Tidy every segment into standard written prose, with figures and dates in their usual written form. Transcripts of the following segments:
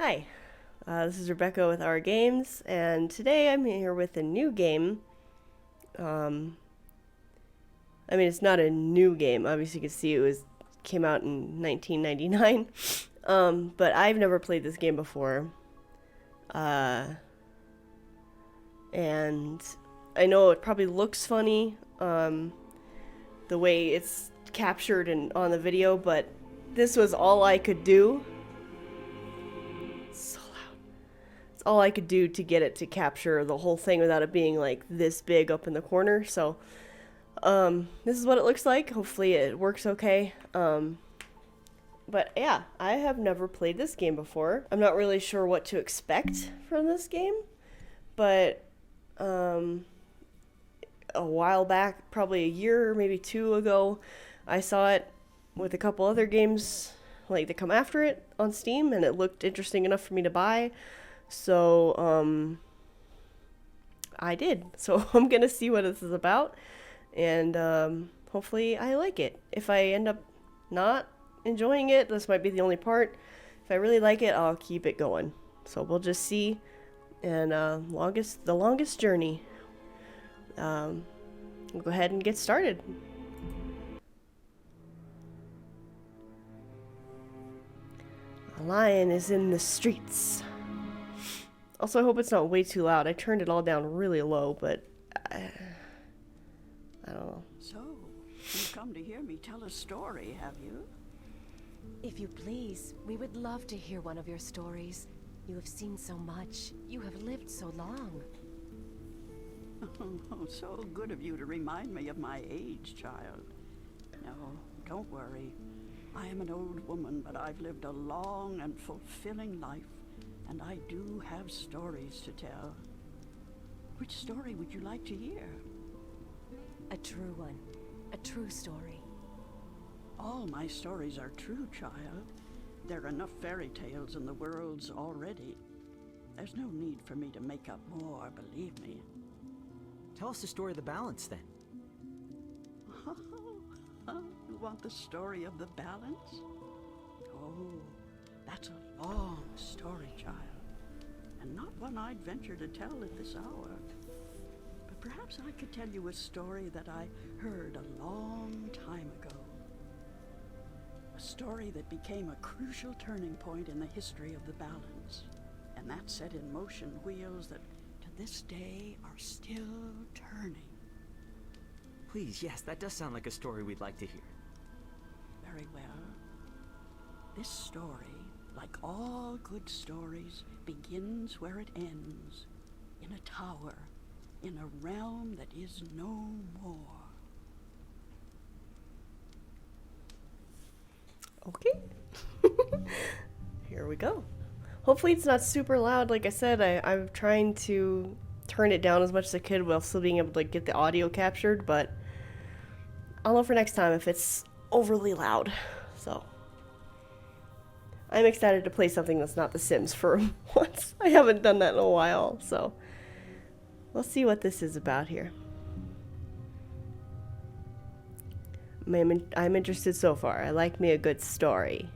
Hi, this is Rebecca with Our Games, and today I'm here with a new game. Um, it's not a new game. Obviously, you can see came out in 1999. But I've never played this game before, uh, and I know it probably looks funny, the way it's captured and on the video, but this was all I could do. So loud. It's all I could do to get it to capture the whole thing without it being like this big up in the corner. So, this is what it looks like. Hopefully, it works okay. But yeah, I have never played this game before. I'm not really sure what to expect from this game, but a while back, probably a year, maybe two ago, I saw it with a couple other games like that come after it on Steam, and it looked interesting enough for me to buy. So, I did. So I'm gonna see what this is about, and hopefully I like it. If I end up not enjoying it, this might be the only part. If I really like it, I'll keep it going. So we'll just see. And the longest journey. We'll go ahead and get started. A lion is in the streets. Also, I hope it's not way too loud. I turned it all down really low, but I don't know. So, you've come to hear me tell a story, have you? If you please, we would love to hear one of your stories. You have seen so much. You have lived so long. Oh, so good of you to remind me of my age, child. No, don't worry. I am an old woman, but I've lived a long and fulfilling life, and I do have stories to tell. Which story would you like to hear? A true one. A true story. All my stories are true, child. There are enough fairy tales in the worlds already. There's no need for me to make up more, believe me. Tell us the story of the balance, then. You want the story of the balance? Oh, that's a long story, child, and not one I'd venture to tell at this hour. But perhaps I could tell you a story that I heard a long time ago. A story that became a crucial turning point in the history of the balance, and that set in motion wheels that to this day are still turning. Please, yes, that does sound like a story we'd like to hear. Very well. This story, like all good stories, begins where it ends, in a tower, in a realm that is no more. Okay. Here we go. Hopefully it's not super loud. Like I said, I'm trying to turn it down as much as I could while still being able to get the audio captured, but I'll know for next time if it's overly loud. So I'm excited to play something that's not The Sims for once. I haven't done that in a while, so we'll see what this is about here. I'm interested so far. I like me a good story.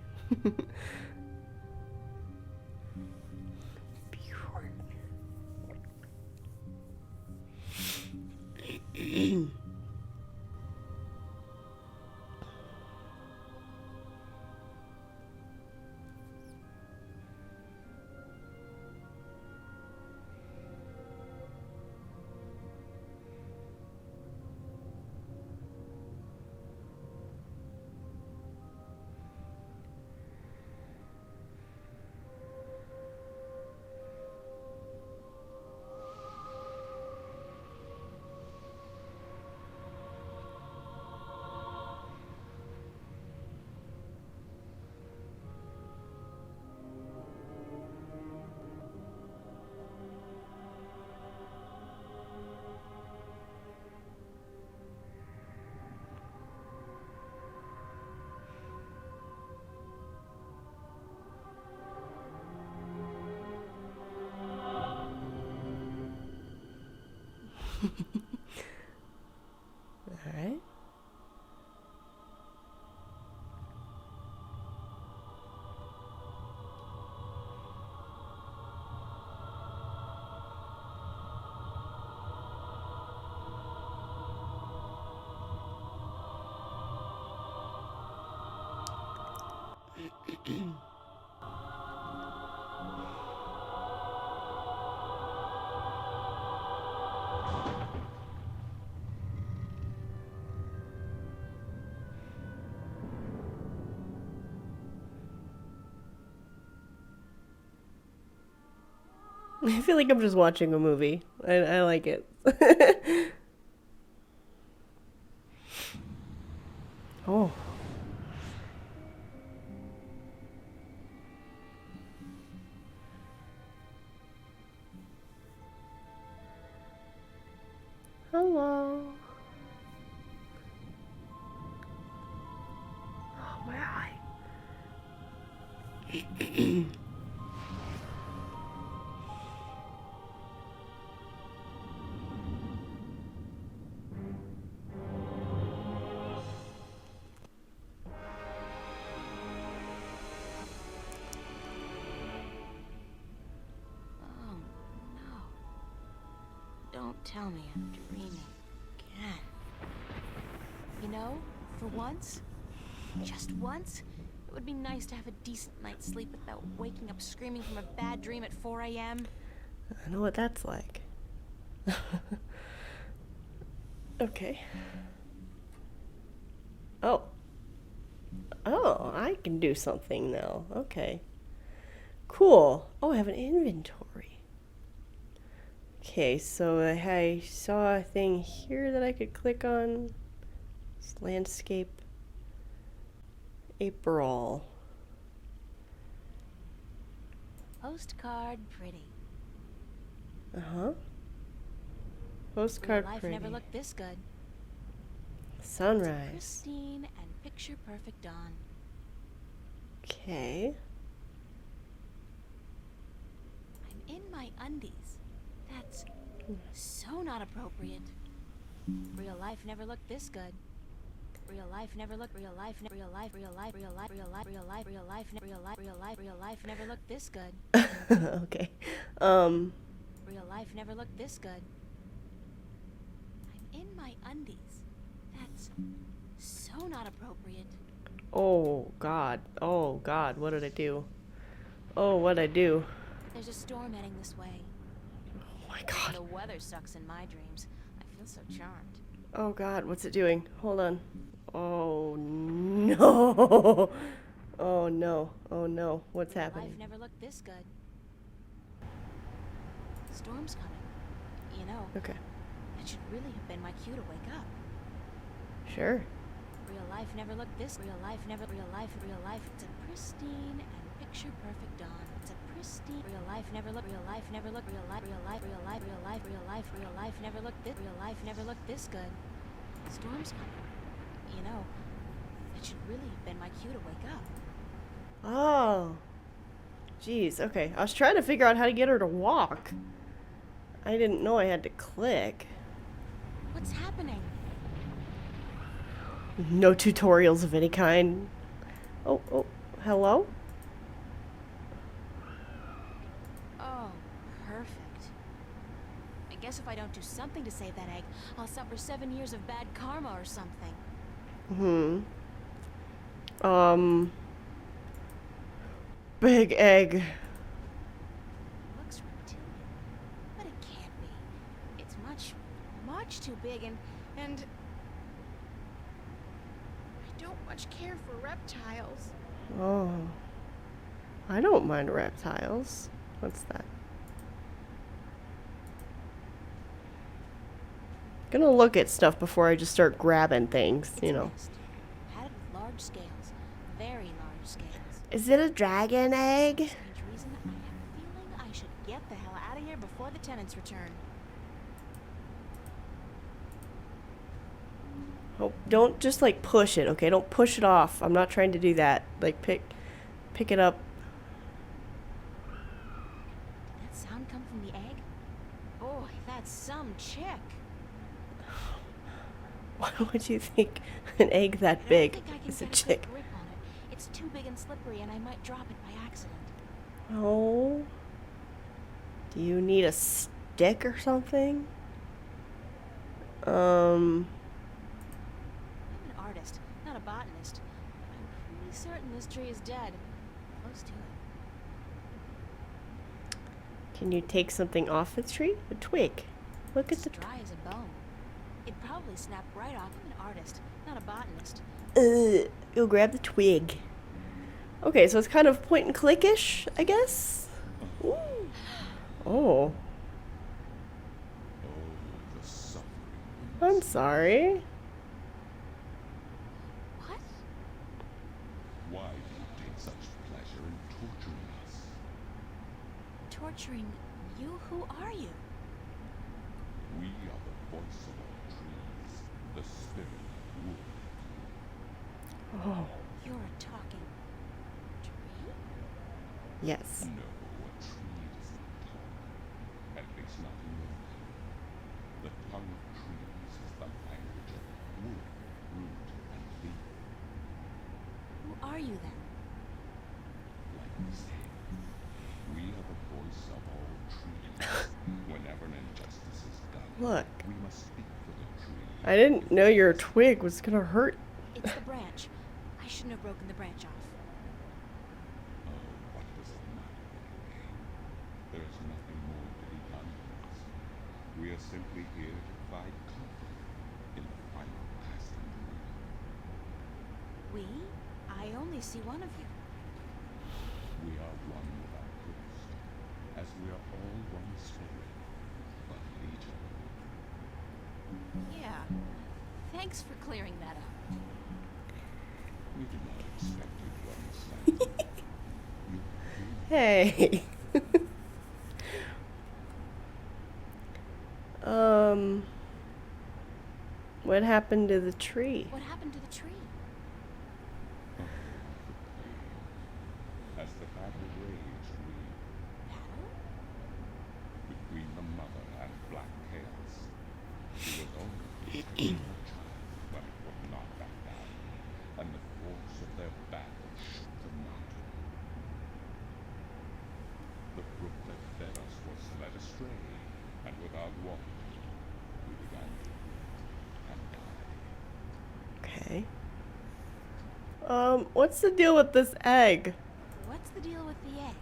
Alright. I feel like I'm just watching a movie. I like it. Oh. Hello. Oh, my eye. Oh, no. Don't tell me I'm dreaming again. You know, for once, just once, it would be nice to have a decent night's sleep without waking up screaming from a bad dream at 4 a.m. I know what that's like. Okay. Oh. Oh, I can do something now. Okay. Cool. Oh, I have an inventory. Okay, so I saw a thing here that I could click on. It's landscape. April. Postcard pretty. Uh-huh. Real Postcard life pretty. never looked this good. Sunrise. Pristine and picture perfect dawn. Okay. I'm in my undies. That's so not appropriate. Real life never looked this good. Real life never looked real life real life real life real life real life real life real life real life real life real life never looked this good. Okay. Real life never looked this good. I'm in my undies. That's so not appropriate. Oh God. Oh God. What did I do? Oh, what'd I do? There's a storm heading this way. Oh my And God. the weather sucks in my dreams. I feel so charmed. Oh God. What's it doing? Hold on. Oh no. Oh no. Oh no. What's Life happening? never looked this good. Storm's coming. You know, Okay. that should really have been my cue to wake up. Sure. Real life never looked this. Real life never. Real life. It's a pristine and picture perfect dawn. It's a pristine. Real life never looked. Real life never looked. Real life. Real life. Real life. Real life. Real life. Real life never looked this. Real life never looked this good. Storm's coming. You know, that should really have been my cue to wake up. Oh. Jeez. Okay. I was trying to figure out how to get her to walk. I didn't know I had to click. What's happening? No tutorials of any kind. Oh, hello? Oh, perfect. I guess if I don't do something to save that egg, I'll suffer 7 years of bad karma or something. Big egg. Looks reptilian, but it can't be. It's much, much too big and I don't much care for reptiles. Oh. I don't mind reptiles. What's that? Gonna look at stuff before I just start grabbing things, It's you a know. nest, padded with large scales, very large scales. Is it a dragon egg? For strange reason, I have a feeling I should get the hell out of here before the tenants return. Oh, don't just like push it, okay? Don't push it off. I'm not trying to do that. Like pick it up. Did that sound come from the egg? Boy, that's some chick. Why would you think an egg that I big don't think I can is a get chick? good grip on it. It's too big and slippery, and I might drop it by accident. Oh. Do you need a stick or something? I'm an artist, not a botanist. I'm pretty certain this tree is dead. Close to it. Can you take something off the tree? A twig. Look at It's the dry as a bone. It'd probably snap right off. I'm an artist, not a botanist. You'll grab the twig. Okay, so it's kind of point and click-ish, I guess. Ooh. Oh, Oh, the suffering. I'm sorry. What? Why do you take such pleasure in torturing us? Torturing you? Who are you? We are the voice of all trees, the spirit of wood. Oh, You're a talking tree? yes. No, a tree does not talk. At least not in your tongue. The tongue of trees is the language of wood, root, and leaf. Who are you then? Like we say, we are the voice of all trees. Whenever an injustice is done, Look, we must speak for the tree. I didn't know your twig was gonna hurt. It's the branch. I shouldn't have broken the branch off. Oh, what does it matter anyway? There is nothing more to be done with us. We are simply here to provide comfort in the final passing through. We? I only see one of you. We are one without ghost, as we are all one spirit, but legion. Yeah. Thanks for clearing that up. We did not expect you to understand. You are Hey. What happened to the tree? What happened to the tree? as the battle raged, Battle? between the mother and Black Chaos. She was only protecting her child when it would not back down, and the force of their battle shook the mountain. The brook that fed us was led astray, and without water, we began to eat and die. Okay. What's the deal with this egg? What's the deal with the egg?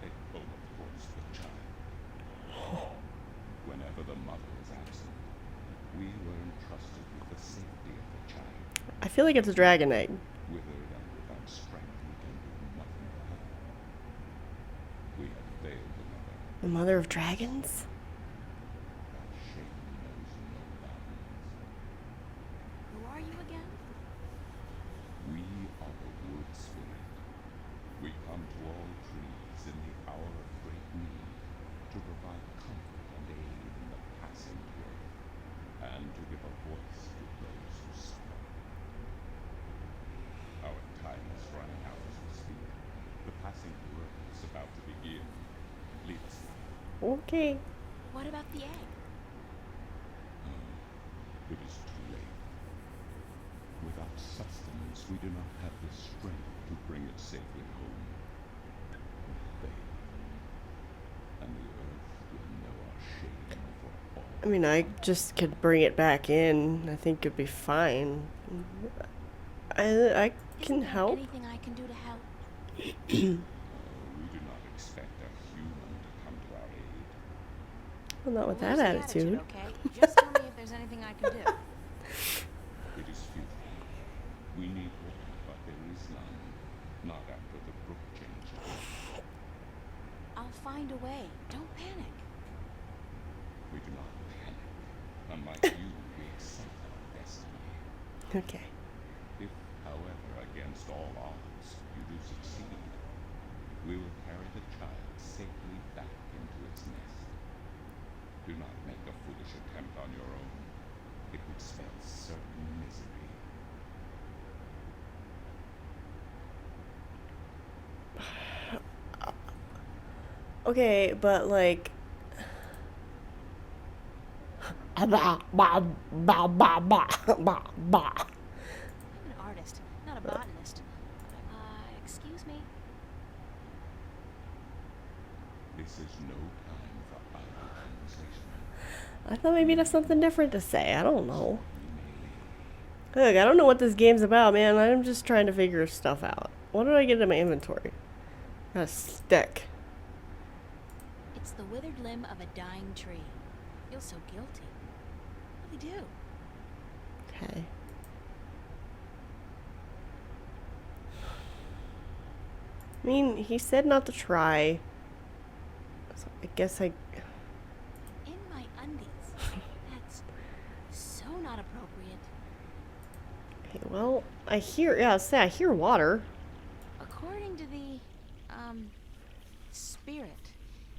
It overforced the child. Whenever the mother was absent, we were entrusted with the safety of the child. I feel like it's a dragon egg. Withered and without strength, we can do nothing with her. We have failed the mother. The mother of dragons? That shame knows no bounds. Who are you again? We are the wood spirit. We come to all trees in the hour of great need to provide comfort and aid in the passing through, and to give a voice to those who suffer. Our time is running out as we speak. The passing through is about to begin. Leave us now. Okay. What about the egg? It is too late. Without sustenance, we do not have the strength to bring it safely home. We fail, and the earth will know our shame for all. I mean, I just could bring it back in. I think it'd be fine. I can Isn't there help. anything I can do to help? We do not expect a human to come to our aid. Well, not with Where's that the attitude. Okay? Just tell me if there's anything I can do. It is futile. We need water, but there is none. Not after the brook changed. I'll find a way. Don't panic. We do not panic. Unlike you, we accept our destiny. Okay. If, however, against all odds, you do succeed, we will carry the child safely back into its nest. Do not make a foolish attempt on your own. It would spell certain misery. Okay, but like. Bah, bah, bah, bah, bah, bah, bah. I'm an artist, not a botanist. Excuse me? This is no time for idle conversation. I thought maybe that's something different to say. I don't know. We may leave. Look, I don't know what this game's about, man. I'm just trying to figure stuff out. What did I get in my inventory? Got a stick. It's the withered limb of a dying tree. I feel so guilty. What do we do? Okay. I mean, he said not to try. I guess I... In my undies. That's so not appropriate. Okay, well, I hear... Yeah, I hear water. According to the, spirit,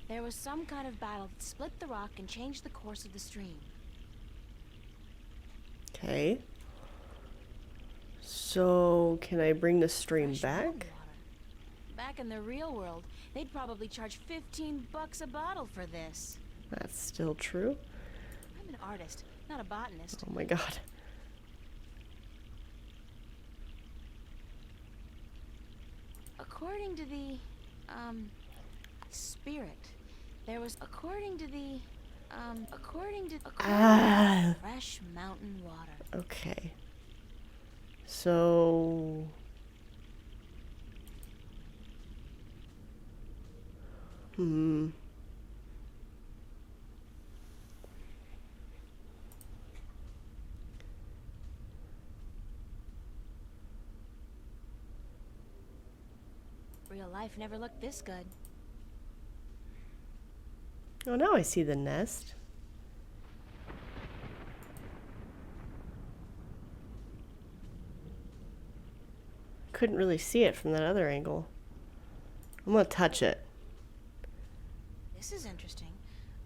there was some kind of battle that split the rock and changed the course of the stream. Okay. So, can I bring the stream Fresh mountain back? water. Back in the real world, they'd probably charge $15 a bottle for this. That's still true. I'm an artist, not a botanist. Oh my god. According to the, spirit, there was, according to the, Ah. fresh mountain water. Okay. So... Hmm. Real life never looked this good. Oh, now I see the nest. Couldn't really see it from that other angle. I'm gonna touch it. This is interesting.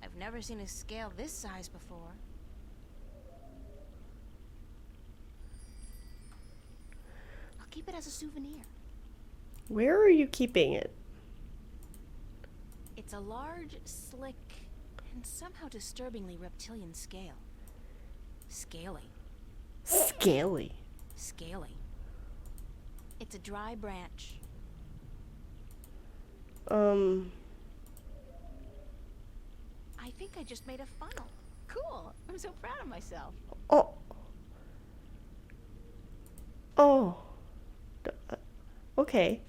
I've never seen a scale this size before. I'll keep it as a souvenir. Where are you keeping it? It's a large, slick, and somehow disturbingly reptilian scale. Scaly. Scaly. Scaly. It's a dry branch. I think I just made a funnel. Cool. I'm so proud of myself. Oh. Oh. Okay.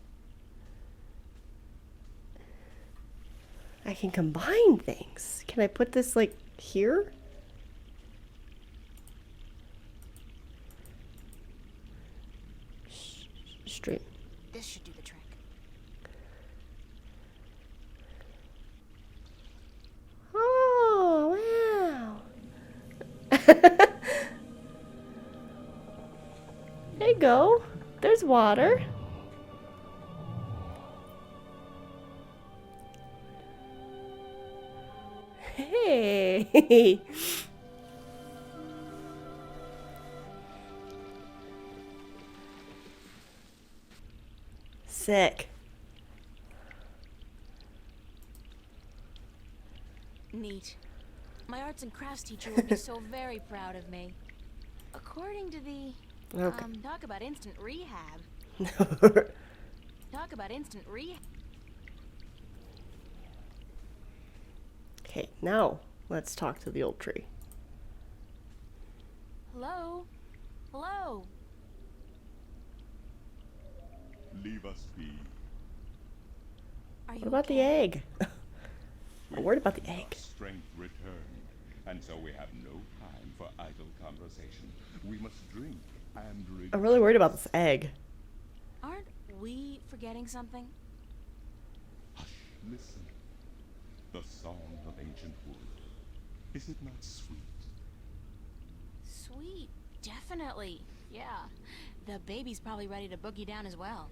I can combine things. Can I put this, like, here? Straight. This should do the trick. Oh, wow. There you go. There's water. Hey. Sick. Neat. My arts and crafts teacher would be so very proud of me. According to the, Okay. talk about instant rehab. Talk about instant rehab. Okay, now let's talk to the old tree. Hello? Hello? Leave us be. Are you What about the okay? egg? I'm worried about the egg. Our strength returned, and so we have no time for idle conversation. We must drink and I'm really worried about this egg. Aren't we forgetting something? Hush, listen. The song of ancient wood. Is it not sweet? Sweet. Definitely. Yeah. The baby's probably ready to boogie down as well.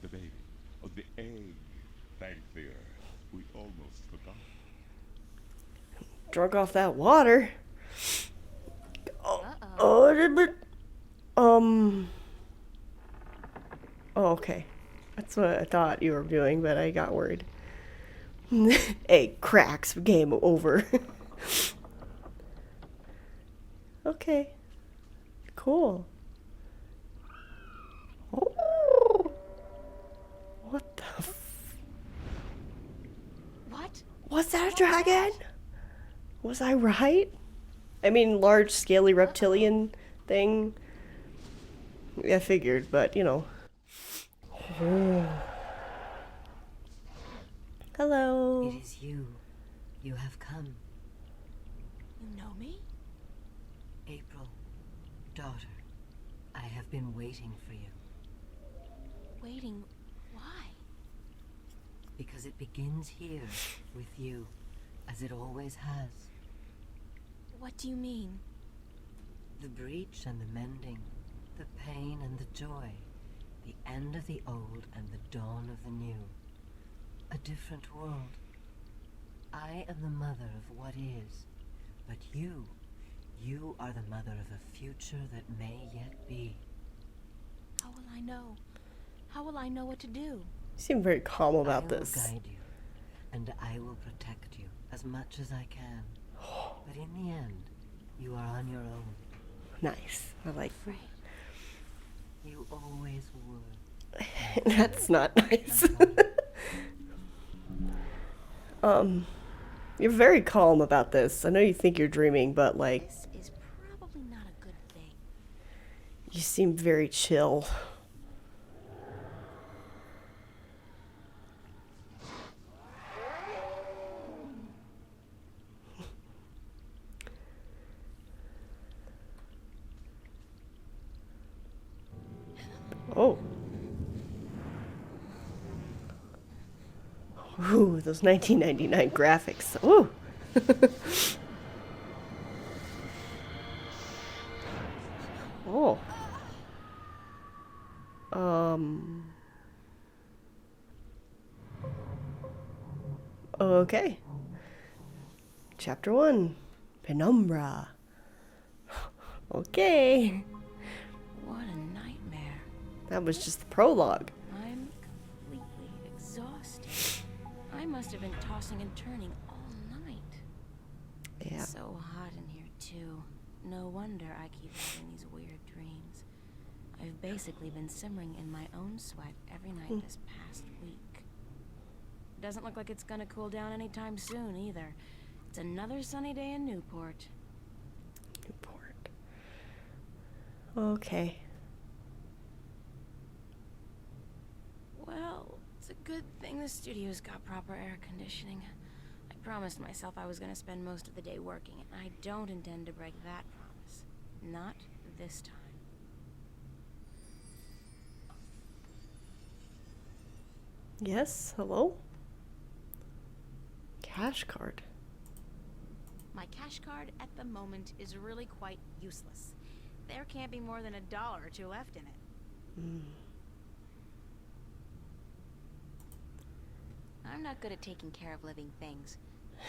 The baby. Oh, the egg. Thank the earth. We almost forgot. Drunk off that water. Uh-oh. Oh, oh, okay. That's what I thought you were doing, but I got worried. Egg cracks. Game over. Okay. Cool. Oh. What the What? Was that a dragon? Was I right? I mean, large, scaly reptilian thing. Yeah, I figured, but you know. Hello. It is you. You have come. You know me? April, daughter. I have been waiting for you. Waiting. Why? because it begins here with you, as it always has. What do you mean? The breach and the mending, the pain and the joy, the end of the old and the dawn of the new. A different world. I am the mother of what is, but you are the mother of a future that may yet be. How will I know? How will I know what to do? You seem very calm about I this. will guide you, and I will protect you as much as I can. But in the end, you are on your own. Nice. I like Afraid. You always were. That's not nice. You're very calm about this. I know you think you're dreaming, but like, This is probably not a good thing. you seem very chill. Oh. Ooh, those 1999 graphics. Ooh. Oh. Okay. Chapter 1. Penumbra. Okay. What a nightmare. That was just the prologue. I'm completely exhausted. I must have been tossing and turning all night. Yeah. So hot in here, too. No wonder I keep having these weird dreams. I've basically been simmering in my own sweat every night this past week. Doesn't look like it's gonna cool down anytime soon, either. It's another sunny day in Newport. Newport. Okay. Well, it's a good thing the studio's got proper air conditioning. I promised myself I was gonna spend most of the day working, and I don't intend to break that promise. Not this time. Yes, hello? Cash card. My cash card at the moment is really quite useless. There can't be more than $1 or $2 left in it. I'm not good at taking care of living things.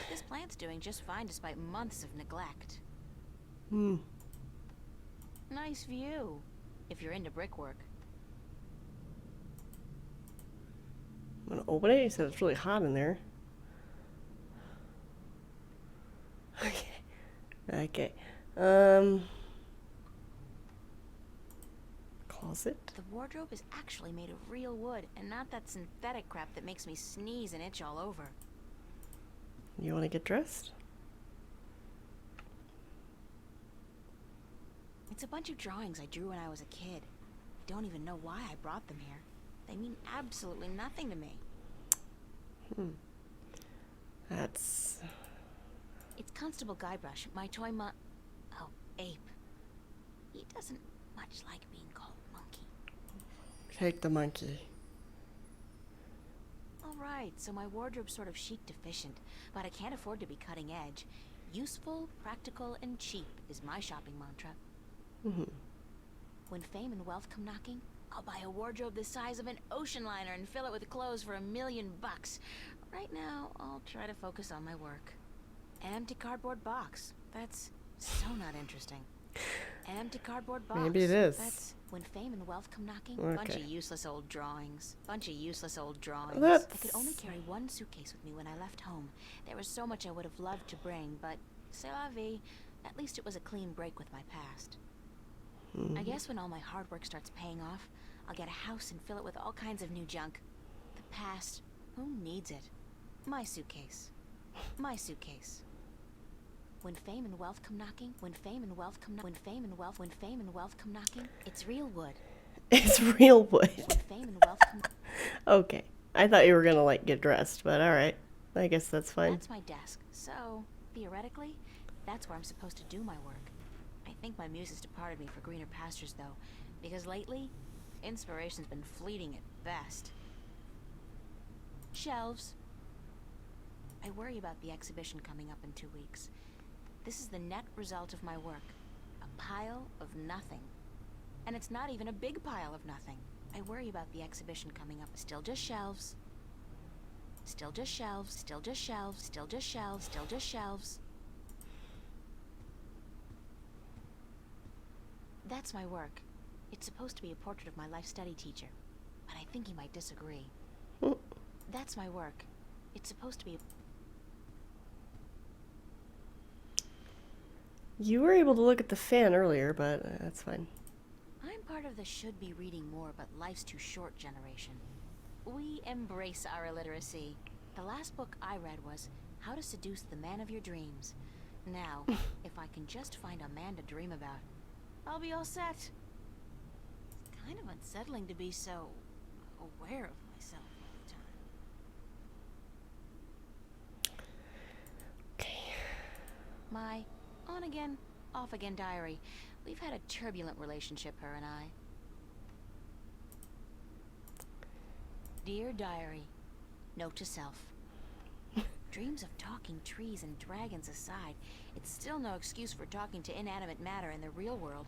This plant's doing just fine despite months of neglect. Nice view, if you're into brickwork. I'm gonna open it. He said it's really hot in there. Okay. Closet. The wardrobe is actually made of real wood and not that synthetic crap that makes me sneeze and itch all over. You want to get dressed? It's a bunch of drawings I drew when I was a kid. I don't even know why I brought them here. They mean absolutely nothing to me. That's... It's Constable Guybrush, my toy oh, ape. He doesn't much like being called monkey. Take the monkey. Alright, so my wardrobe's sort of chic deficient, but I can't afford to be cutting edge. Useful, practical, and cheap is my shopping mantra. When fame and wealth come knocking, I'll buy a wardrobe the size of an ocean liner and fill it with clothes for $1 million. Right now, I'll try to focus on my work. Empty cardboard box. That's so not interesting. Empty cardboard box. Maybe it is. That's when fame and wealth come knocking. Okay. Bunch of useless old drawings. Bunch of useless old drawings. That's... I could only carry one suitcase with me when I left home. There was so much I would have loved to bring, but c'est la vie. At least it was a clean break with my past. I guess when all my hard work starts paying off, I'll get a house and fill it with all kinds of new junk. The past, who needs it? My suitcase. My suitcase. When fame and wealth come knocking, when fame and wealth come when fame and wealth come knocking, it's real wood. It's real wood. When fame and wealth come Okay. I thought you were gonna, like, get dressed, but alright. I guess that's fine. That's my desk. So, theoretically, that's where I'm supposed to do my work. I think my muse has departed me for greener pastures, though, because lately, inspiration's been fleeting at best. shelves. I worry about the exhibition coming up in 2 weeks. This is the net result of my work. A pile of nothing. And it's not even a big pile of nothing. I worry about the exhibition coming up. Still just shelves. Still just shelves. Still just shelves. Still just shelves. Still just shelves. That's my work. It's supposed to be a portrait of my life study teacher, but I think he might disagree. That's my work. It's supposed to be You were able to look at the fan earlier, but that's fine. I'm part of the should be reading more but life's too short generation. We embrace our illiteracy. The last book I read was How to Seduce the Man of Your Dreams. Now, if I can just find a man to dream about, I'll be all set. It's kind of unsettling to be so aware of myself all the time. Okay. My on-again, off-again diary. We've had a turbulent relationship, her and I. Dear diary, note to self. Dreams of talking trees and dragons aside, it's still no excuse for talking to inanimate matter in the real world.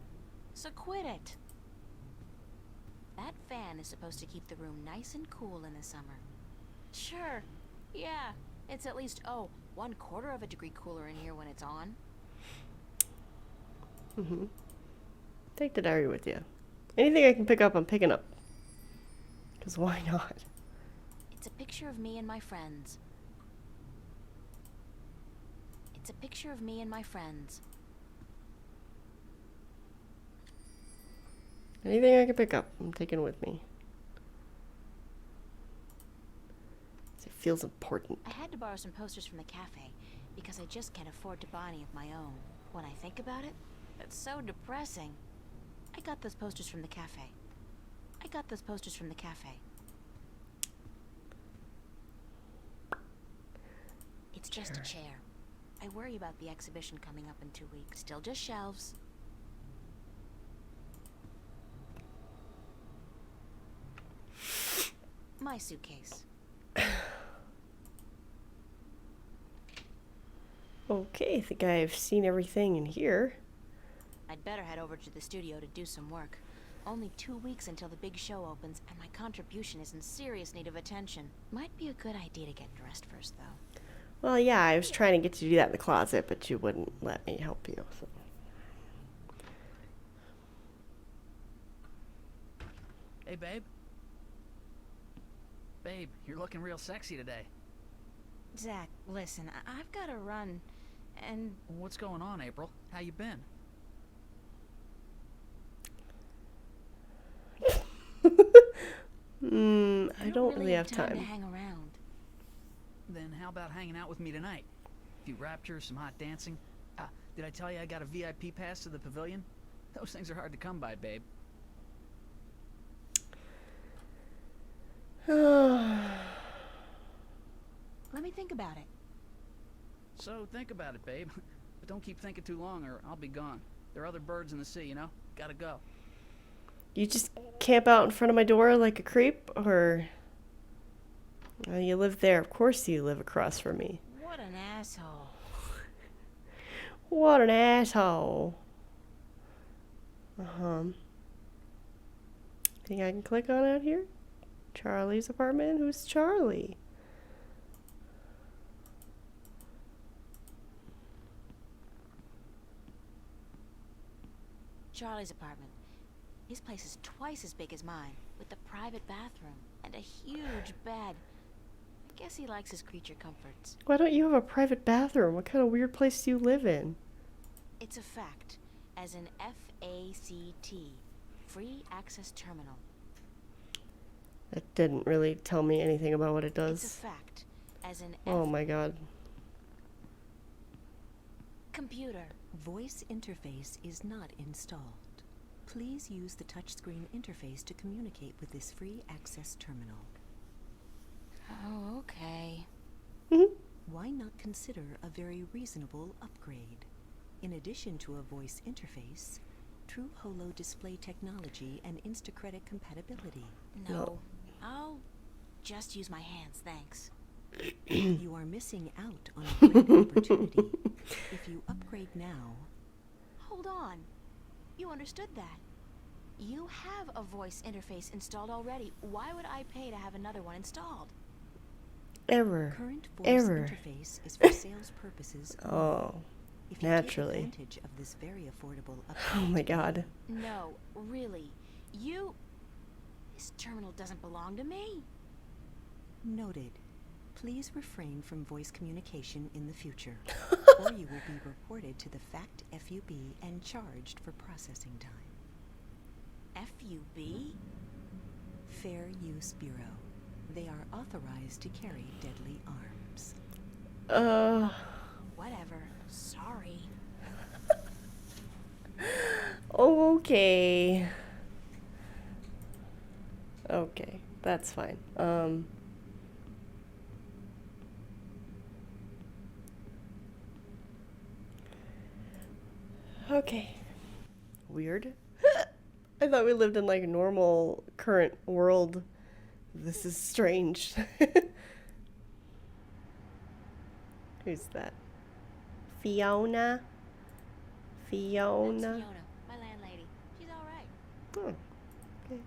So quit it. That fan is supposed to keep the room nice and cool in the summer. Sure, yeah, it's at least, 1/4 of a degree cooler in here when it's on. Take the diary with you. Anything I can pick up, I'm picking up. Because why not? It's a picture of me and my friends. It's a picture of me and my friends. Anything I can pick up, I'm taking with me. It feels important. I had to borrow some posters from the cafe because I just can't afford to buy any of my own. When I think about it, it's so depressing. I got those posters from the cafe. I got those posters from the cafe. It's just a chair. I worry about the exhibition coming up in 2 weeks. Still just shelves. My suitcase. Okay, I think I've seen everything in here. I'd better head over to the studio to do some work. Only 2 weeks until the big show opens, and my contribution is in serious need of attention. Might be a good idea to get dressed first, though. Well, yeah, I was trying to get you to do that in the closet, but you wouldn't let me help you. So. Hey, babe. Babe, you're looking real sexy today. Zach, listen, I've got to run, and... What's going on, April? How you been? I don't really have to time. hang around. Then how about hanging out with me tonight? A few raptures, some hot dancing. Did I tell you I got a VIP pass to the pavilion? Those things are hard to come by, babe. Let me think about it. So think about it, babe. But don't keep thinking too long or I'll be gone. There are other birds in the sea, you know? Gotta go. You just camp out in front of my door like a creep, or you live there? Of course you live across from me. What an asshole. What an asshole. Think I can click on out here? Charlie's apartment? Who's Charlie? Charlie's apartment. His place is twice as big as mine, with a private bathroom and a huge bed. I guess he likes his creature comforts. Why don't you have a private bathroom? What kind of weird place do you live in? It's a fact, as in F-A-C-T, Free Access Terminal. That didn't really tell me anything about what it does. It's a fact, as in Oh my god. Computer. Voice interface is not installed. Please use the touchscreen interface to communicate with this free access terminal. Oh, okay. Why not consider a very reasonable upgrade? In addition to a voice interface, true holo display technology and Instacredit compatibility. No. I'll just use my hands, thanks. You are missing out on a great opportunity. If you upgrade now, Hold on. You understood that. You have a voice interface installed already. Why would I pay to have another one installed? Ever. current voice Ever. interface is for sales purposes only. Oh. If you naturally. take advantage of this very affordable Oh upgrade my today, god. No, really. This terminal doesn't belong to me. Noted. Please refrain from voice communication in the future, or you will be reported to the FACT FUB and charged for processing time. FUB? Fair Use Bureau. They are authorized to carry deadly arms. Whatever. Sorry. Okay. Okay, that's fine. Okay. Weird. I thought we lived in like a normal current world. This is strange. Who's that? Fiona? That's Fiona? Fiona, my landlady. She's alright. Oh, okay.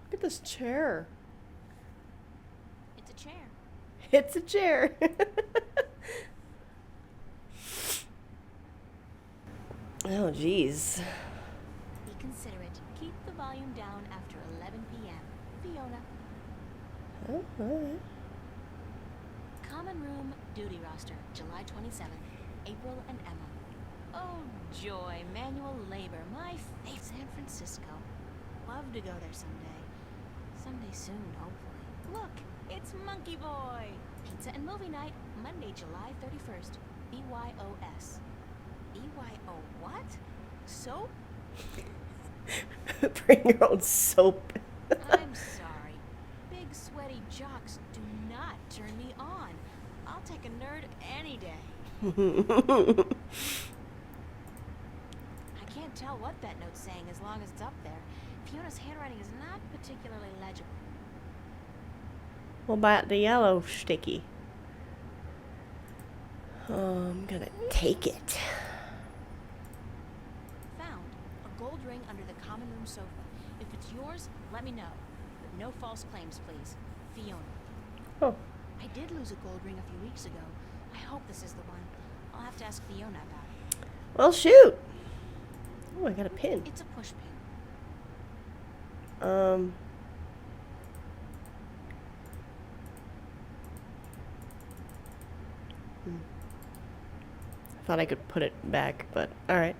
Look at this chair. It's a chair. It's a chair. Oh, jeez. Be considerate. Keep the volume down after 11 p.m. Fiona. Oh, alright. Common room duty roster, July 27th. April and Emma. Oh, joy. Manual labor. My faith. San Francisco. Love to go there someday. Someday soon, hopefully. Look, it's Monkey Boy. Pizza and movie night, Monday, July 31st. BYOS. BYO what? Soap? Bring your own soap. I'm sorry. Big sweaty jocks do not turn me on. I'll take a nerd any day. I can't tell what that note's saying as long as it's up there. Fiona's handwriting is not particularly legible. What about the yellow sticky? I'm gonna take it. Found a gold ring under the common room sofa. If it's yours, let me know. But no false claims, please. Fiona. Oh, I did lose a gold ring a few weeks ago. I hope this is the one. I'll have to ask Fiona about it. well, shoot. Oh, I got a pin. It's a push pin. I thought I could put it back, but alright.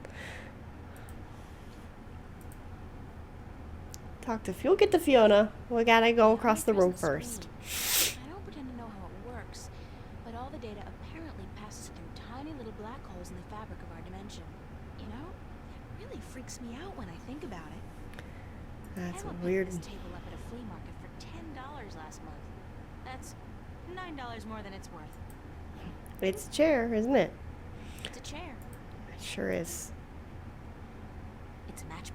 Talk to We'll get to Fiona. We gotta go across the room first. I don't pretend to know how it works, but all the data apparently passes through tiny little black holes in the fabric of our dimension. You know, it really freaks me out when I think about it. That's Emma a picked weird. this table up at a flea market for $10 last month. That's $9 more than it's worth. It's a chair, isn't it? It's a chair. It sure is. It's a matchbook.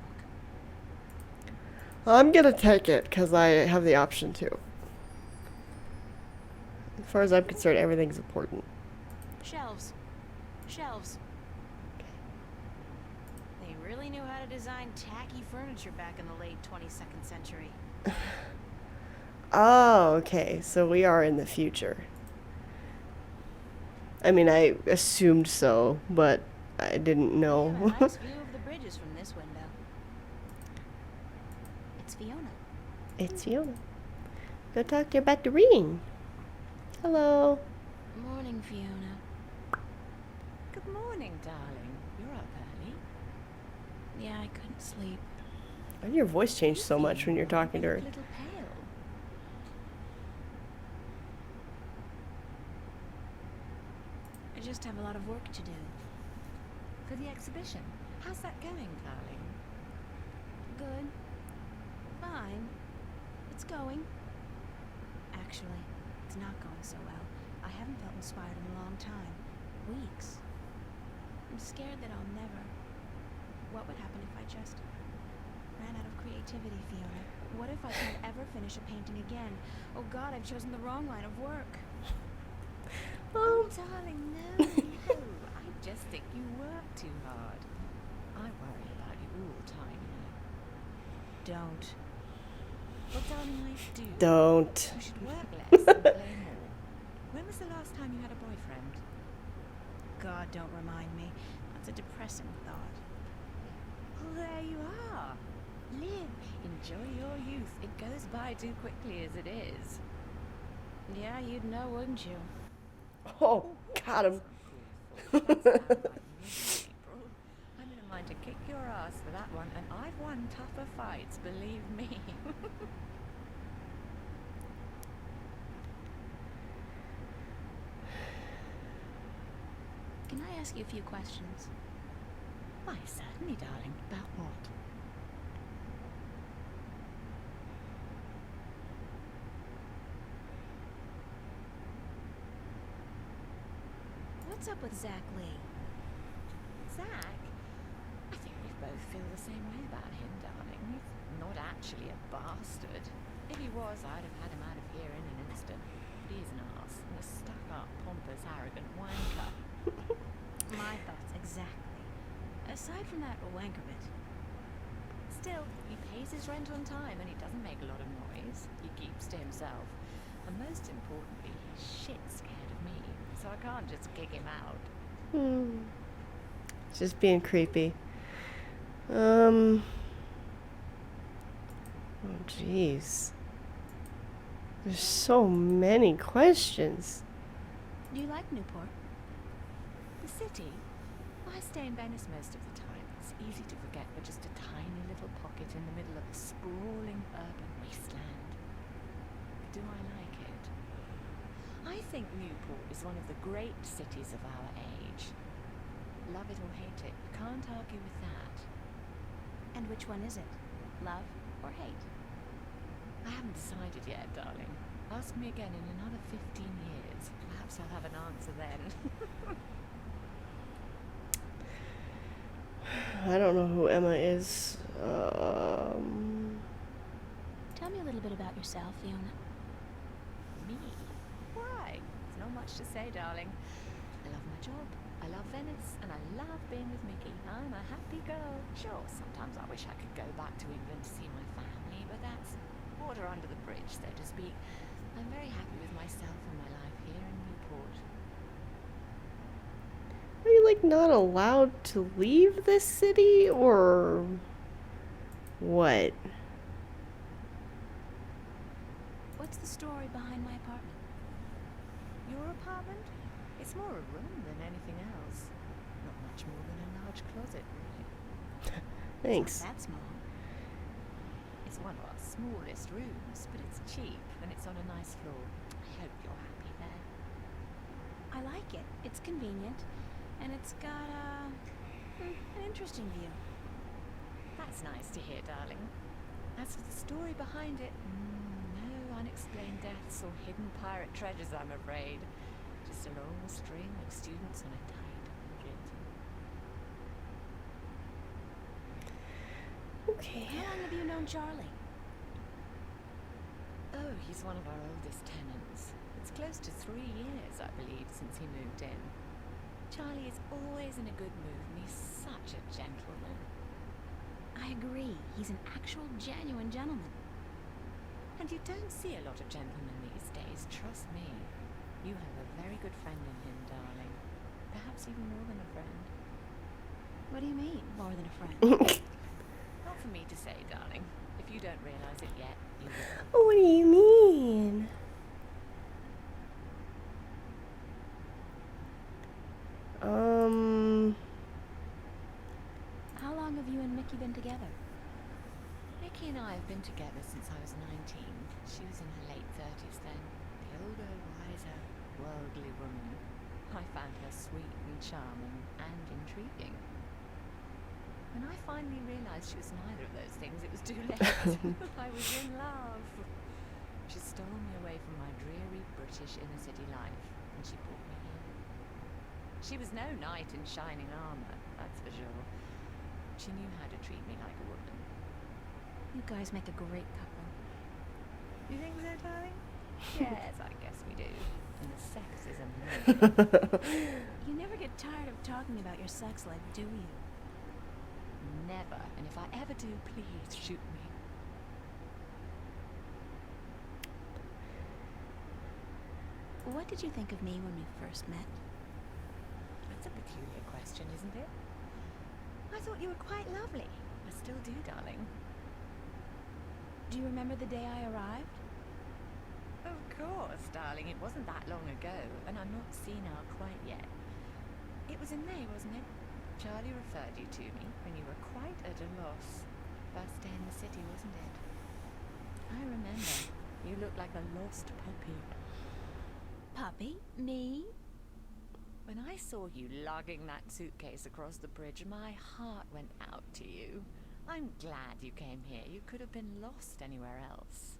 I'm gonna take it because I have the option to. As far as I'm concerned, everything's important. Shelves. Shelves. They really knew how to design tacky furniture back in the late 22nd century. Oh, okay. So we are in the future. I mean, I assumed so, but I didn't We have a know. nice view of the bridges from this window. It's Fiona. It's Fiona. Go talk to her about the ring. Hello. Morning, Fiona. Good morning, darling. You're up early. Yeah, I couldn't sleep. Why did your voice change so much when you're talking to You her? look a little pale. I just have a lot of work to do. For the exhibition. How's that going, darling? Good. Fine. It's going. Actually, it's not going so well. I haven't felt inspired in a long time. Weeks. I'm scared that I'll never. What would happen if I just ran out of creativity, Fiona? What if I can't ever finish a painting again? Oh God, I've chosen the wrong line of work. Oh, darling, no, no. I just think you work too hard. I worry about you all the time, you know. Don't. Well, darling, I do. Don't. You should work less and play more. When was the last time you had a boyfriend? God, don't remind me. That's a depressing thought. Well, there you are. Live. Enjoy your youth. It goes by too quickly as it is. Yeah, you'd know, wouldn't you? Oh, got him. That's how I miss April. I'm in a mind to kick your ass for that one, and I've won tougher fights, believe me. Can I ask you a few questions? Why, certainly, darling. About what? What's up with Zach Lee? Zach? I think we both feel the same way about him, darling. He's not actually a bastard. If he was, I'd have had him out of here in an instant. But he's an arse, and a stuck-up, pompous, arrogant wanker. My thoughts exactly. Aside from that wanker bit. Still, he pays his rent on time, and he doesn't make a lot of noise. He keeps to himself. And most importantly, he's shit scared of me, so I can't just kick him out. Just being creepy. Oh, jeez. There's so many questions. Do you like Newport? The city? I stay in Venice most of the time. It's easy to forget we're just a tiny little pocket in the middle of a sprawling urban wasteland. Do I like it? I think Newport is one of the great cities of our age. Love it or hate it, you can't argue with that. And which one is it? Love or hate? I haven't decided yet, darling. Ask me again in another 15 years. Perhaps I'll have an answer then. I don't know who Emma is. Tell me a little bit about yourself, Fiona. Me? Why? There's not much to say, darling. I love my job. I love Venice, and I love being with Mickey. I'm a happy girl. Sure, sometimes I wish I could go back to England to see my family, but that's water under the bridge, so to speak. I'm very happy with myself and my life here in Newport. Are you like not allowed to leave this city or what? What's the story behind my apartment? Your apartment? It's more a room than anything else. Not much more than a large closet, really. Thanks. Not that small. It's one of our smallest rooms, but it's cheap and it's on a nice floor. I hope you're happy there. I like it. It's convenient. And it's got an interesting view. That's nice to hear, darling. As for the story behind it, no unexplained deaths or hidden pirate treasures, I'm afraid. Just a long string of students on a tight budget. Okay. How long have you known Charlie? Oh, he's one of our oldest tenants. It's close to 3 years, I believe, since he moved in. Charlie is always in a good mood, and he's such a gentleman. I agree. He's an actual, genuine gentleman. And you don't see a lot of gentlemen these days, trust me. You have a very good friend in him, darling. Perhaps even more than a friend. What do you mean, more than a friend? Not for me to say, darling. If you don't realize it yet, you will. What do you mean? How long have you and Mickey been together? Mickey and I have been together since I was 19. She was in her late 30s then. The older, wiser, worldly woman. I found her sweet and charming and intriguing. When I finally realized she was neither of those things, it was too late. I was in love. She stole me away from my dreary British inner city life, and she brought me here. She was no knight in shining armor, that's for sure. She knew how to treat me like a woman. You guys make a great couple. You think so, darling? Yes, I guess we do. And the sex is amazing. You never get tired of talking about your sex life, do you? Never. And if I ever do, please shoot me. What did you think of me when we first met? That's a peculiar question, isn't it? I thought you were quite lovely. I still do, darling. Do you remember the day I arrived? Of course, darling. It wasn't that long ago, and I'm not senile quite yet. It was in May, wasn't it? Charlie referred you to me when you were quite at a loss. First day in the city, wasn't it? I remember. You looked like a lost puppy. Puppy? Me? When I saw you lugging that suitcase across the bridge, my heart went out to you. I'm glad you came here. You could have been lost anywhere else.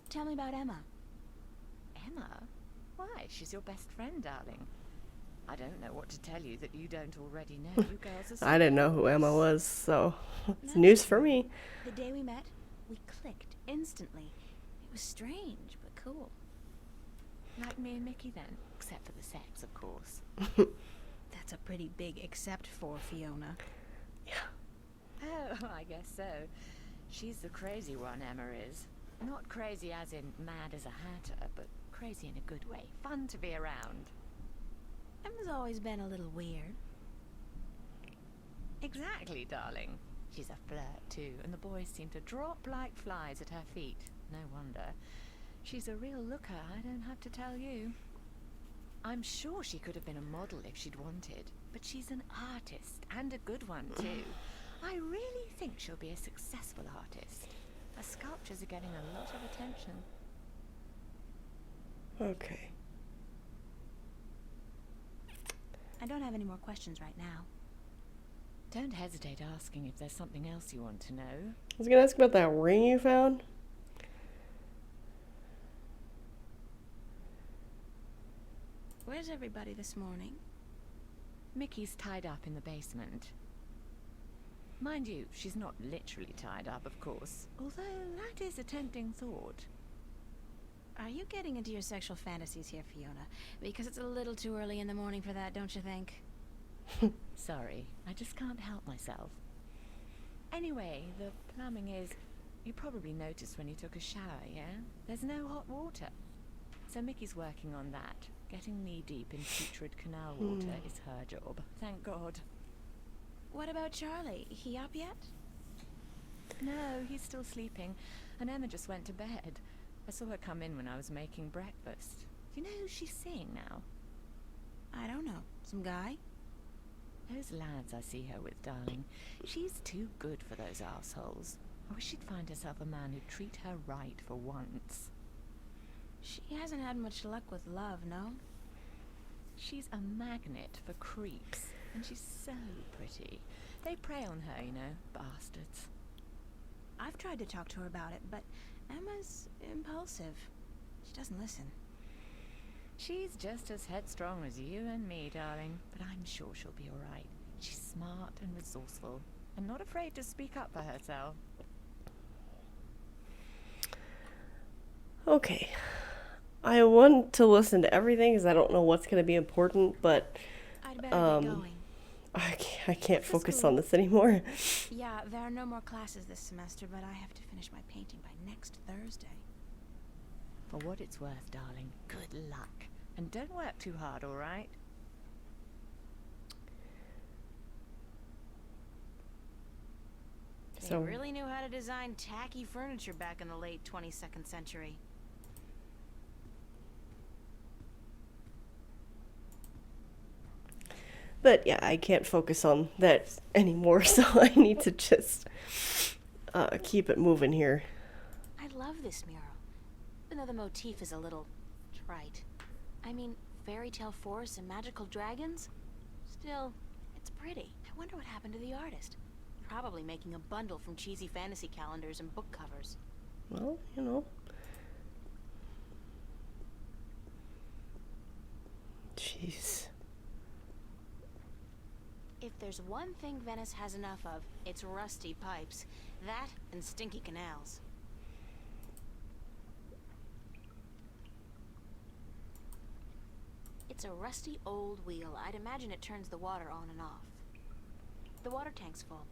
Tell me about Emma. Emma? Why? She's your best friend, darling. I don't know what to tell you that you don't already know. You girls are I didn't know who Emma was, so it's news for me. The day we met, we clicked instantly. It was strange, but cool. like me and Mickey then, except for the sex, of course. That's a pretty big except for, Fiona. Oh, I guess so. She's the crazy one, Emma is. Not crazy as in mad as a hatter, but crazy in a good way. Fun to be around. Emma's always been a little weird. Exactly, darling. She's a flirt, too, and the boys seem to drop like flies at her feet. No wonder. She's a real looker, I don't have to tell you. I'm sure she could have been a model if she'd wanted, but she's an artist, and a good one, too. I really think she'll be a successful artist. Her sculptures are getting a lot of attention. Okay. I don't have any more questions right now. Don't hesitate asking if there's something else you want to know. I was gonna ask about that ring you found. Where's everybody this morning? Mickey's tied up in the basement. Mind you, she's not literally tied up, of course, although that is a tempting thought. Are you getting into your sexual fantasies here, Fiona? Because it's a little too early in the morning for that, don't you think? Sorry, I just can't help myself. Anyway, the plumbing is... You probably noticed when you took a shower, yeah? There's no hot water. So Mickey's working on that. Getting knee-deep in putrid canal water is her job. Thank God. What about Charlie? He up yet? No, he's still sleeping, and Emma just went to bed. I saw her come in when I was making breakfast. Do you know who she's seeing now? I don't know. Some guy? Those lads I see her with, darling. She's too good for those arseholes. I wish she'd find herself a man who'd treat her right for once. She hasn't had much luck with love, no? She's a magnet for creeps, and she's so pretty. They prey on her, you know, bastards. I've tried to talk to her about it, but Emma's impulsive. She doesn't listen. She's just as headstrong as you and me, darling, but I'm sure she'll be all right. She's smart and resourceful, and not afraid to speak up for herself. Okay. I want to listen to everything because I don't know what's going to be important, but I'd better get going. I can't focus on this anymore. Yeah, there are no more classes this semester, but I have to finish my painting by next Thursday. For what it's worth, darling, good luck. And don't work too hard, all right? They really knew how to design tacky furniture back in the late 22nd century. But yeah, I can't focus on that anymore, so I need to just keep it moving here. I love this mural. Even though the motif is a little trite. I mean, fairy tale forests and magical dragons? Still, it's pretty. I wonder what happened to the artist. Probably making a bundle from cheesy fantasy calendars and book covers. Well, you know. Jeez. If there's one thing Venice has enough of, it's rusty pipes. That and stinky canals. It's a rusty old wheel. I'd imagine it turns the water on and off. The water tank's full.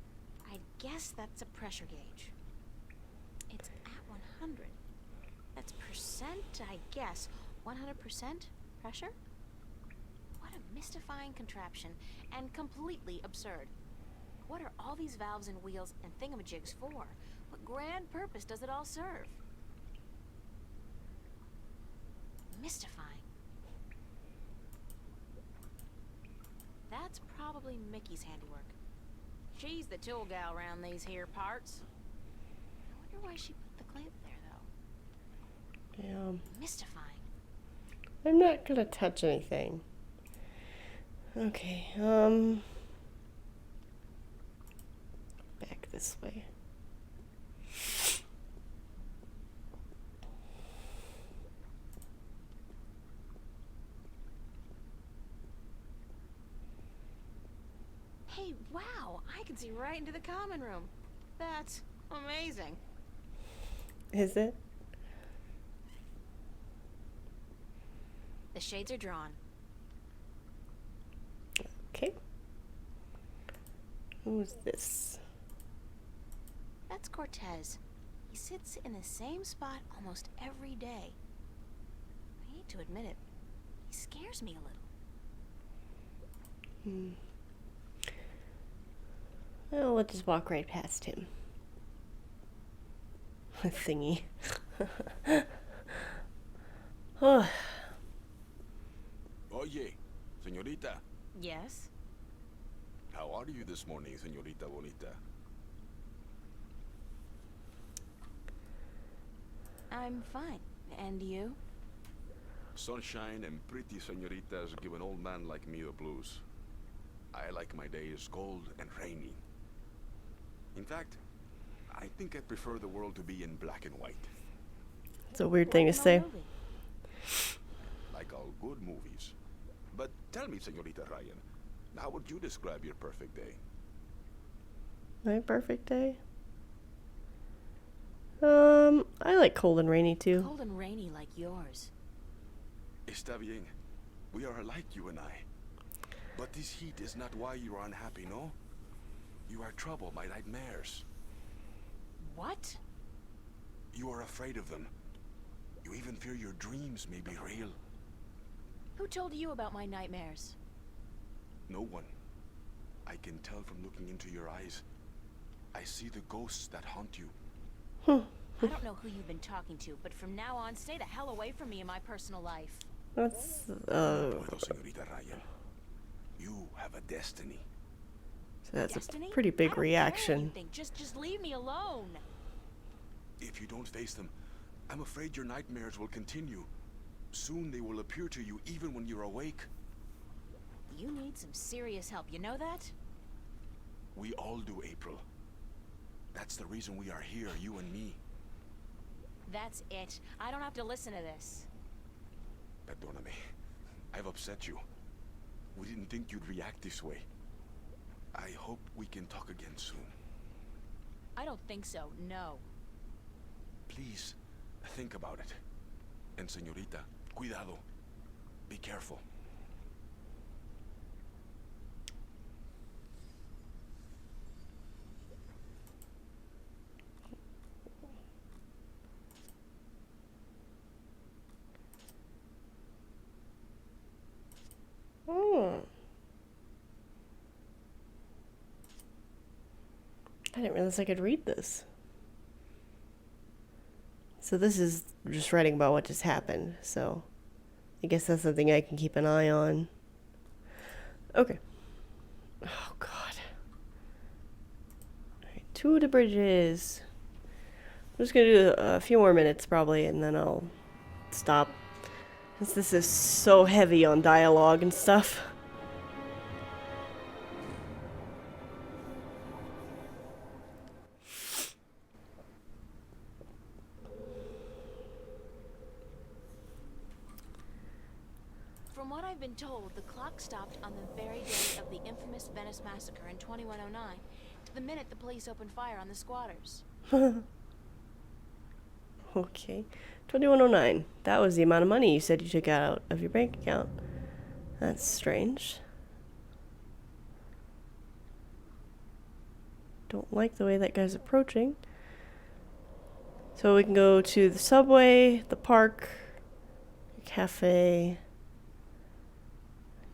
I guess that's a pressure gauge. It's at 100. That's percent, I guess. 100% pressure? What a mystifying contraption, and completely absurd. What are all these valves and wheels and thingamajigs for? What grand purpose does it all serve? Mystifying. That's probably Mickey's handiwork. She's the tool gal around these here parts. I wonder why she put the clamp there, though. Yeah. Mystifying. I'm not gonna touch anything. Okay, back this way. Hey, wow! I can see right into the common room. That's amazing. Is it? The shades are drawn. Okay. Who's this? That's Cortez. He sits in the same spot almost every day. I hate to admit it. He scares me a little. Well, let's just walk right past him. Thingy. Oh. Oye, señorita. Yes? How are you this morning, señorita bonita? I'm fine. And you? Sunshine and pretty señoritas give an old man like me the blues. I like my days cold and rainy. In fact, I think I prefer the world to be in black and white. It's a weird thing to say. Like all good movies. But tell me, señorita Ryan, how would you describe your perfect day? My perfect day? I like cold and rainy too. Cold and rainy like yours. Está bien. We are alike, you and I. But this heat is not why you are unhappy, no? You are troubled by nightmares. What? You are afraid of them. You even fear your dreams may be real. Who told you about my nightmares? No one. I can tell from looking into your eyes. I see the ghosts that haunt you. I don't know who you've been talking to, but from now on, stay the hell away from me in my personal life. That's, Puedo, señorita Ryan. You have a destiny. So that's Destiny? a pretty big I don't care what reaction. you think. Just leave me alone. If you don't face them, I'm afraid your nightmares will continue. Soon they will appear to you even when you're awake. You need some serious help, you know that? We all do, April. That's the reason we are here, you and me. That's it. I don't have to listen to this. Perdóname. I've upset you. We didn't think you'd react this way. I hope we can talk again soon. I don't think so, no. Please, think about it. And señorita, cuidado. Be careful. I didn't realize I could read this. So this is just writing about what just happened, so I guess that's something I can keep an eye on. Okay. Oh, God. Alright, to the bridges. I'm just gonna do a few more minutes, probably, and then I'll stop. Since this is so heavy on dialogue and stuff. From From what I've been told, the clock stopped on the very day of the infamous Venice massacre in 2109, to the minute the police opened fire on the squatters. Okay. 2109. That was the amount of money you said you took out of your bank account. That's strange. Don't like the way that guy's approaching. So we can go to the subway, the park, cafe.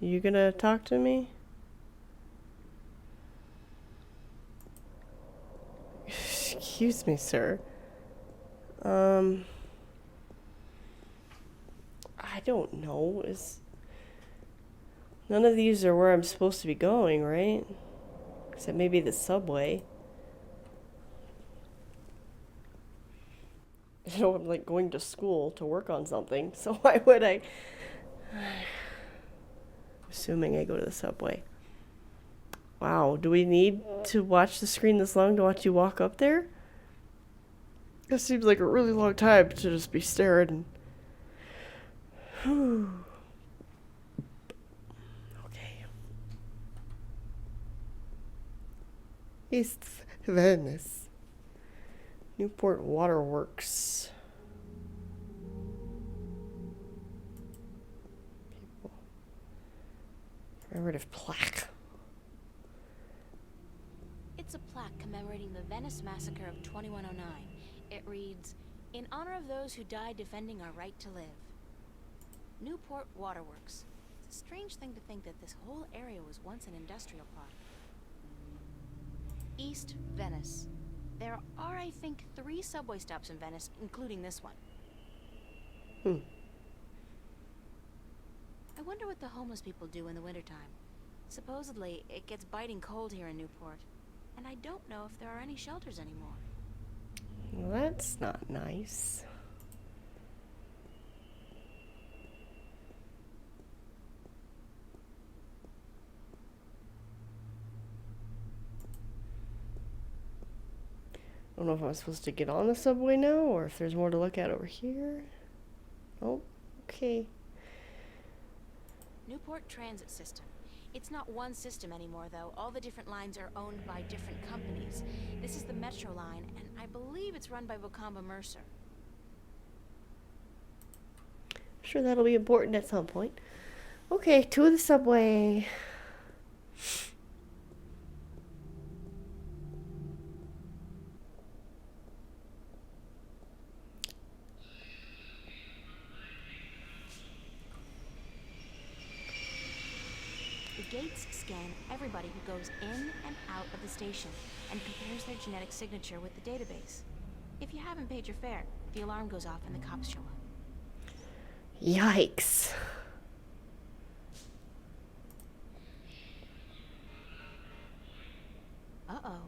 You gonna talk to me? Excuse me, sir. I don't know. None of these are where I'm supposed to be going, right? Except maybe the subway. You know, I'm like going to school to work on something, so why would I? Assuming I go to the subway. Wow, do we need to watch the screen this long to watch you walk up there? That seems like a really long time to just be staring. Okay. East Venice. Newport Waterworks. People. Commemorative plaque. It's a plaque commemorating the Venice massacre of 2109. It reads, "In honor of those who died defending our right to live." Newport Waterworks. It's a strange thing to think that this whole area was once an industrial park. East Venice. There are, I think, 3 subway stops in Venice, including this one. I wonder what the homeless people do in the wintertime. Supposedly, it gets biting cold here in Newport, and I don't know if there are any shelters anymore. Well, that's not nice. I don't know if I'm supposed to get on the subway now or if there's more to look at over here. Oh, okay. Newport Transit System. It's not one system anymore, though. All the different lines are owned by different companies. This is the Metro line, and I believe it's run by Bocamba Mercer. I'm sure that'll be important at some point. Okay, to the subway. The gates scan everybody who goes in and out of the station and compares their genetic signature with the database. If you haven't paid your fare, the alarm goes off and the cops show up. Yikes. Uh-oh.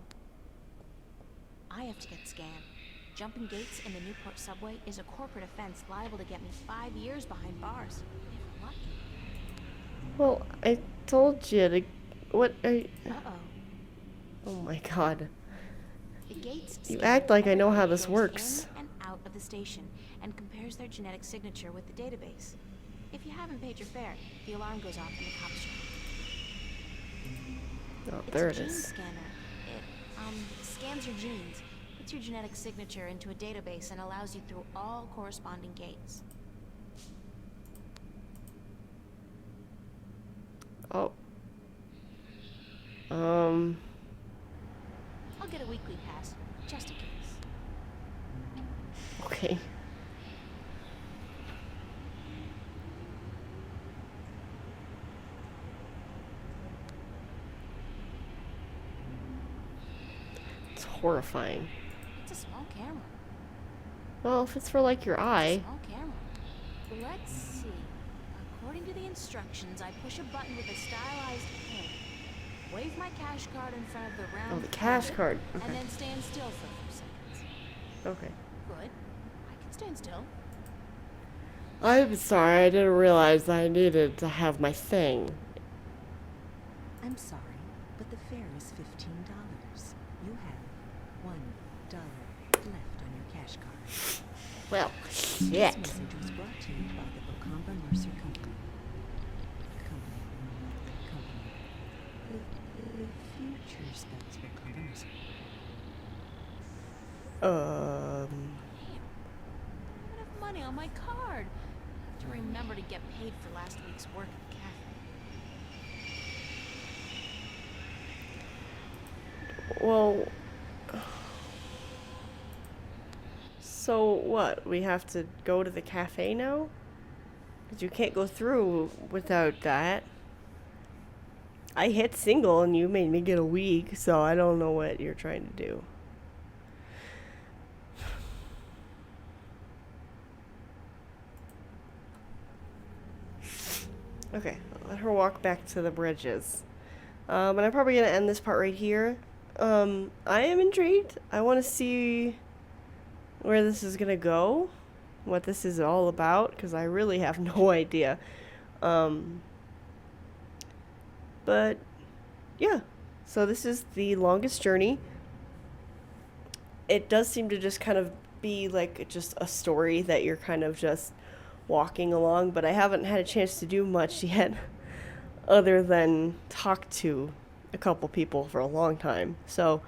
I have to get scanned. Jumping gates in the Newport subway is a corporate offense liable to get me 5 yeers behind bars. If I'm lucky. Well, I told you to... What are you... Uh-oh. Oh my god. The gates You scan act like I know how everybody this who goes works. in and out of the station and compares their genetic signature with the database. If you haven't paid your fare, the alarm goes off and the cops show up. Oh, It's there a it gene is. scanner. It scans your genes, puts your genetic signature into a database, and allows you through all corresponding gates. Oh. I'll get a weekly pass, just in case. Okay. It's horrifying. It's a small camera. Well, if it's for like your eye. Small camera. Let's see. According to the instructions, I push a button with a stylized pin. Wave my cash card in front of the round. Oh, the cash pin, card. Okay. And then stand still for a few seconds. Okay. Good. I can stand still. I'm sorry, I didn't realize I needed to have my thing. I'm sorry, but the fare is $15. You have $1 left on your cash card. Well, This shit. message was brought to you by the Bocamba Mercer Company. Damn. I don't have enough money on my card. I have to remember to get paid for last week's work at the cafe. Well, so what? We have to go to the cafe now? 'Cause you can't go through without that. I hit single and you made me get a week, so I don't know what you're trying to do. Okay, let her walk back to the bridges. And I'm probably gonna end this part right here. I am intrigued. I want to see where this is gonna go, what this is all about, because I really have no idea. But yeah, so this is the longest journey. It does seem to just kind of be like just a story that you're kind of just walking along, but I haven't had a chance to do much yet other than talk to a couple people for a long time. So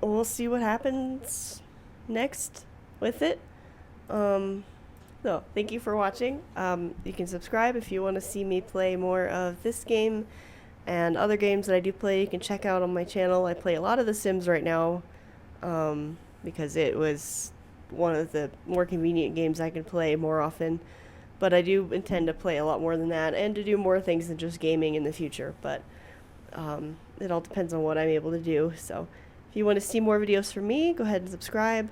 we'll see what happens next with it. So thank you for watching. You can subscribe if you want to see me play more of this game and other games that I do play. You can check out on my channel. I play a lot of The Sims right now because it was one of the more convenient games I can play more often. But I do intend to play a lot more than that and to do more things than just gaming in the future. But it all depends on what I'm able to do. So if you want to see more videos from me, go ahead and subscribe.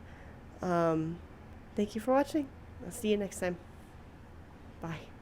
Thank you for watching. I'll see you next time. Bye.